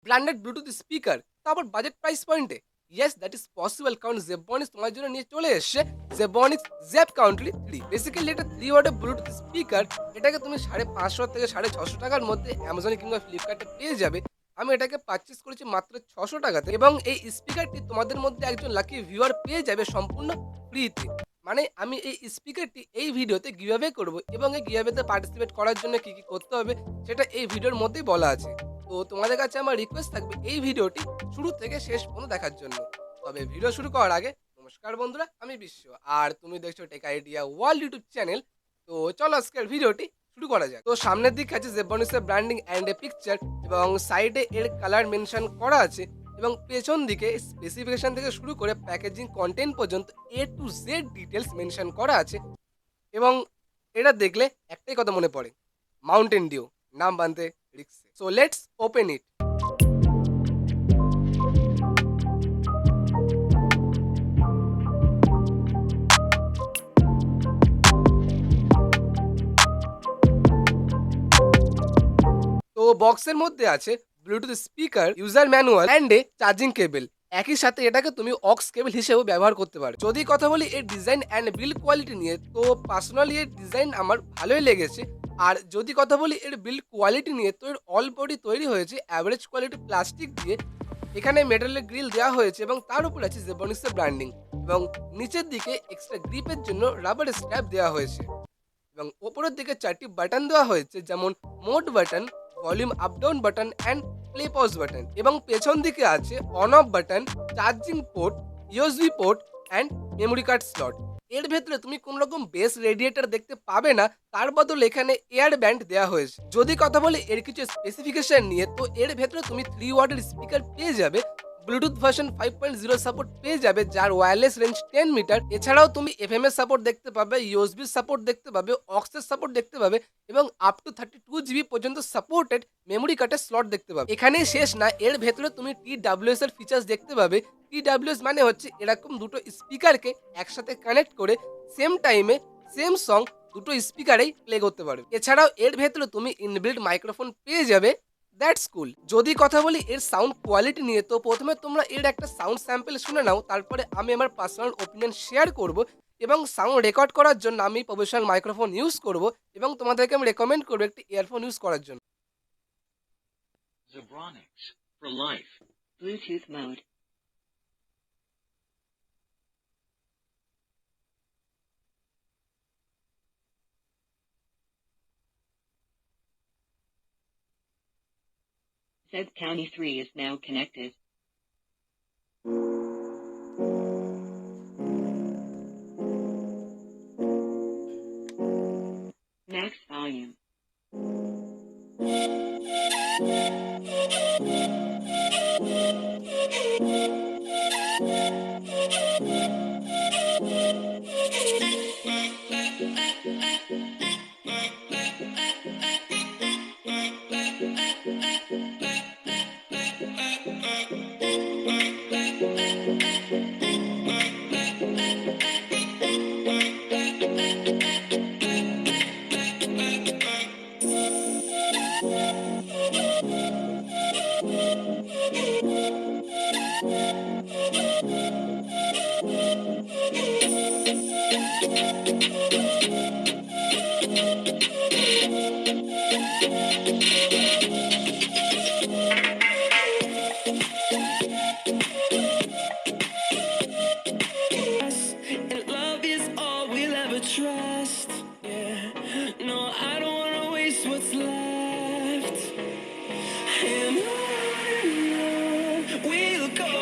Branded Bluetooth speaker, তা আবার budget price পয়েন্টে। ইয়েস, দ্যাট ইজ পসিবল, কারণ জেবনিক্স তোমার জন্য নিয়ে চলে এসছে জেবনিক্স জেব কাউন্ট্রি 3। বেসিক্যালি এটা 3 ওয়াটের ব্লুটুথ স্পিকার। এটাকে তুমি 550 থেকে 650 টাকার মধ্যে অ্যামাজনে কিংবা ফ্লিপকার্টে পেয়ে যাবে। আমি এটাকে পারচেস করেছি মাত্র 600 টাকাতে, এবং এই স্পিকারটি তোমাদের মধ্যে একজন লাকি ভিউয়ার পেয়ে যাবে সম্পূর্ণ ফ্রিতে। মানে আমি এই স্পিকারটি এই ভিডিওতে গিভঅ্যাওয়ে করব, এবং এই গিভঅ্যাওয়েতে পার্টিসিপেট করার জন্য কি কি করতে হবে সেটা এই ভিডিওর মধ্যেই বলা আছে। তো তোমাদের কাছে আমার রিকোয়েস্ট থাকবে এই ভিডিওটি শুরু থেকে শেষ পর্যন্ত দেখার জন্য। তবে ভিডিও শুরু করার আগে নমস্কার বন্ধুরা, আমি বিশ্ব, আর তুমি দেখছো Tech Idea World YouTube channel. তো চলো আজকের ভিডিওটি শুরু করা যাক। তো সামনের দিকে আছে জেবনিক্সের ব্র্যান্ডিং অ্যান্ড এ পিকচার, এবং সাইডে এর কালার মেনশন করা আছে, এবং পেছন দিকে স্পেসিফিকেশন থেকে শুরু করে প্যাকেজিং কন্টেন্ট পর্যন্ত টু জেড ডিটেলস মেনশন করা আছে। এবং এটা দেখলে একটাই কথা মনে পড়ে, মাউন্টেন ডিউ, নাম বানতে রিক্সে। So let's open it. তো বক্সের মধ্যে আছে Bluetooth speaker, user manual and a charging cable. একই সাথে এটাকে তুমি অক্স কেবল হিসেবেও ব্যবহার করতে পারো। যদি কথা বলি এর ডিজাইন অ্যান্ড বিল্ড কোয়ালিটি নিয়ে, তো পার্সোনালি এর ডিজাইন আমার ভালোই লেগেছে। আর যদি কথা বলি এর বিল্ড কোয়ালিটি নিয়ে, তো এর অল বডি তৈরি হয়েছে অ্যাভারেজ কোয়ালিটি প্লাস্টিক দিয়ে। এখানে মেটালের গ্রিল দেওয়া হয়েছে, এবং তার উপর আছে জেবনিক্সের ব্র্যান্ডিং, এবং নিচের দিকে এক্সট্রা গ্রিপের জন্য রাবার স্ট্র্যাপ দেওয়া হয়েছে, এবং ওপরের দিকে 4টি বাটন দেওয়া হয়েছে, যেমন mode button, volume up down button and play pause button. এবং পেছন দিকে আছে on off button, charging port, USB port and memory card slot. এর ভেতরে তুমি কোন রকম বেস রেডিয়েটর দেখতে পাবে না, তার বদলে এখানে এয়ার ব্যান্ড দেওয়া হয়েছে। যদি কথা বলি এর কিছু স্পেসিফিকেশন নিয়ে, তো এর ভেতরে তুমি 3 ওয়াটের স্পিকার পেয়ে যাবে, ব্লুটুথ ভার্সন 5.0 সাপোর্ট পেয়ে যাবে, যার ওয়্যারলেস রেঞ্জ 10 মিটার। এছাড়াও তুমি এফএম এর সাপোর্ট দেখতে পাবে, ইউএসবি সাপোর্ট দেখতে পাবে, অক্সের সাপোর্ট দেখতে পাবে, এবং আপ টু 32 জিবি পর্যন্ত সাপোর্টেড মেমোরি কার্ডের স্লট দেখতে পাবে। এখানেই শেষ না, এর ভেতরে তুমি টিডব্লিউএস এর ফিচার্স দেখতে পাবে। টিডব্লিউএস মানে হচ্ছে এরকম দুটো স্পিকারকে একসাথে কানেক্ট করে সেম টাইমে সেম সং দুটো স্পিকারেই প্লে করতে পারবে। এছাড়াও এর ভেতরে তুমি ইনবিল্ট মাইক্রোফোন পেয়ে যাবে। দ্যাটস কুল। যদি কথা বলি এর সাউন্ড কোয়ালিটি নিয়ে, তো প্রথমে তোমরা এর একটা সাউন্ড স্যাম্পল শুনে নাও, তারপরে আমি আমার পার্সোনাল ওপিনিয়ন শেয়ার করব। এবং সাউন্ড রেকর্ড করার জন্য আমি প্রফেশনাল মাইক্রোফোন ইউজ করব, এবং তোমাদেরকে আমি রেকমেন্ড করবো একটি ইয়ারফোন ইউজ করার জন্য। Zebronics for life. Bluetooth mode. Zeb County 3 is now connected. Max volume. And love is all we'll ever trust. Yeah, no, I don't wanna waste what's left. And on we'll go.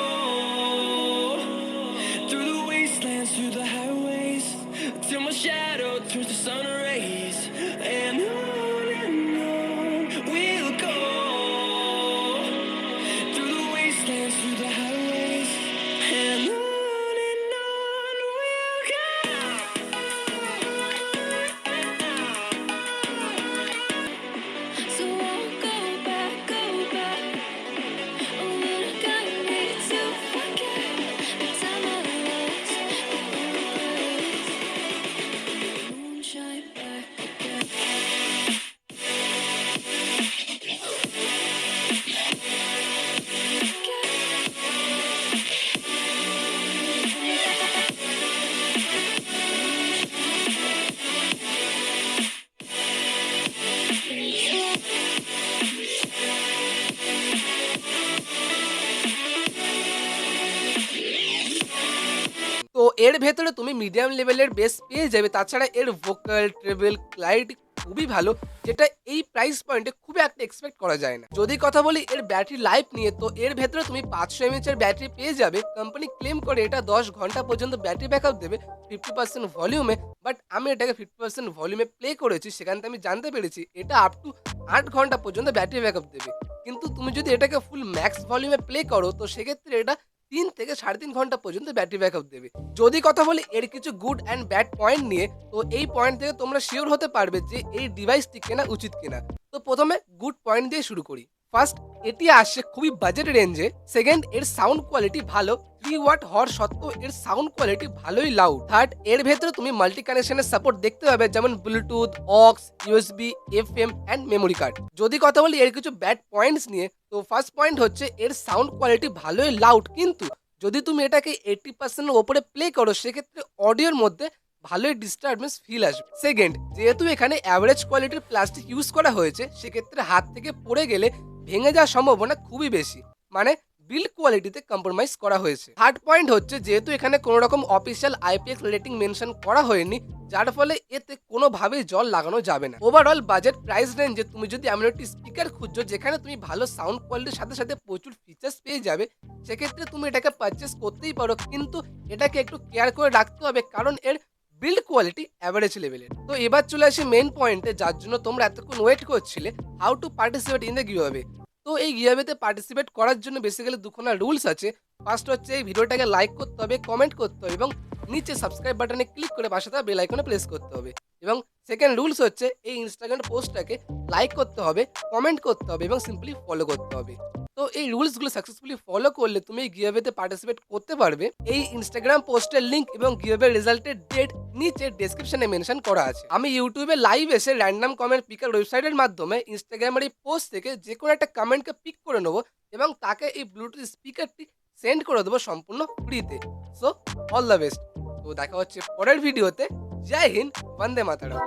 এর ভেতরে তুমি medium লেভেলের base পেয়ে যাবে। তাছাড়া এর vocal, treble, clarity খুবই ভালো, যেটা এই প্রাইস পয়েন্টে খুব একটা এক্সপেক্ট করা যায় না। যদি কথা বলি এর ব্যাটারি লাইফ নিয়ে, তো এর ভেতরে তুমি 500 mAh এর ব্যাটারি পেয়ে যাবে। কোম্পানি ক্লেম করে এটা 10 ঘন্টা পর্যন্ত ব্যাটারি ব্যাকআপ দেবে 50% ভলিউমে। বাট আমি এটাকে 50% ভলিউমে প্লে করেছি, সেখান থেকে আমি জানতে পেরেছি এটা আপ টু 8 ঘন্টা পর্যন্ত ব্যাটারি ব্যাকআপ দেবে। কিন্তু তুমি যদি এটাকে ফুল ম্যাক্স ভলিউমে প্লে করো, তো সেক্ষেত্রে এটা 3 থেকে 3.5 ঘন্টা পর্যন্ত ব্যাটারি ব্যাকআপ দেবে। যদি কথা বলি এর কিছু গুড অ্যান্ড ব্যাড পয়েন্ট নিয়ে, তো এই পয়েন্ট থেকে তোমরা শিওর হতে পারবে যে এই ডিভাইসটি কেনা উচিত কিনা। তো প্রথমে গুড পয়েন্ট দিয়ে শুরু করি। ফার্স্ট, এটি আসছে খুবই বাজেট রেঞ্জে। সেকেন্ড, এর সাউন্ড কোয়ালিটি ভালো, 3 ওয়াট হওয়ার সত্ত্বেও এর সাউন্ড কোয়ালিটি ভালোই লাউড। থার্ড, এর ভেতরে তুমি মাল্টি কানেকশনের সাপোর্ট দেখতে পাবে, যেমন Bluetooth, aux, USB, FM and memory card. যদি কথা বলি এর কিছু ব্যাড পয়েন্টস নিয়ে, তো ফার্স্ট পয়েন্ট হচ্ছে এর সাউন্ড কোয়ালিটি ভালোই লাউড, কিন্তু যদি তুমি এটাকে 80% এর ওপরে প্লে করো, সেক্ষেত্রে অডিওর মধ্যে ভালোই ডিস্টারবেন্স ফিল আসবে। সেকেন্ড, যেহেতু এখানে অ্যাভারেজ কোয়ালিটির প্লাস্টিক ইউজ করা হয়েছে, সেক্ষেত্রে হাত থেকে পড়ে গেলে ভেঙে যাওয়ার সম্ভাবনা খুবই বেশি, মানে বিল্ড কোয়ালিটিতে কম্প্রোমাইজ করা হয়েছে। থার্ড পয়েন্ট হচ্ছে যেহেতু এখানে কোনো রকম অফিসিয়াল আইপিএক্স রেটিং মেনশন করা হয়নি, যার ফলে এতে কোনোভাবেই জল লাগানো যাবে না। ওভারঅল বাজেট প্রাইস রেঞ্জে তুমি যদি এমন একটি স্পিকার খুঁজছো যেখানে তুমি ভালো সাউন্ড কোয়ালিটির সাথে সাথে প্রচুর ফিচার্স পেয়ে যাবে, সেক্ষেত্রে তুমি এটাকে পারচেস করতেই পারো, কিন্তু এটাকে একটু কেয়ার করে রাখতে হবে, কারণ এর বিল্ড কোয়ালিটি অ্যাভারেজ লেভেলের। তো এবার চলে আসি মেইন পয়েন্টে, যার জন্য তোমরা এতক্ষণ ওয়েট করছিলে, how to participate in the giveaway. তো এই গিভঅ্যাওয়েতে পার্টিসিপেট করার জন্য বেসিক্যালি দুখানা রুলস আছে। ফার্স্ট হচ্ছে এই ভিডিওটাকে লাইক করতে হবে, কমেন্ট করতে হবে এবং নিচে সাবস্ক্রাইব বাটনে ক্লিক করে পাশে থাকা বেল আইকনে প্রেস করতে হবে। এবং সেকেন্ড রুলস হচ্ছে এই ইনস্টাগ্রাম পোস্টটাকে লাইক করতে হবে, কমেন্ট করতে হবে এবং সিম্পলি ফলো করতে হবে। তো এই রুলসগুলো সাকসেসফুলি ফলো করলে তুমি এই গিভঅ্যাওয়েতে পার্টিসিপেট করতে পারবে। এই ইনস্টাগ্রাম পোস্টের লিংক এবং গিভঅ্যাওয়ে রেজাল্টের ডেট নিচে ডেসক্রিপশনে মেনশন করা আছে। আমি ইউটিউবে লাইভ এসে র্যান্ডম কমেন্ট পিকার ওয়েবসাইটের মাধ্যমে ইনস্টাগ্রামের এই পোস্ট থেকে যে কোনো একটা কমেন্টকে পিক করে নেবো এবং তাকে এই ব্লুটুথ স্পিকারটি সেন্ড করে দেবো সম্পূর্ণ ফ্রিতে। So all the best. তো দেখা হচ্ছে পরের ভিডিওতে। জয় হিন্দ, বন্দে মাতরম।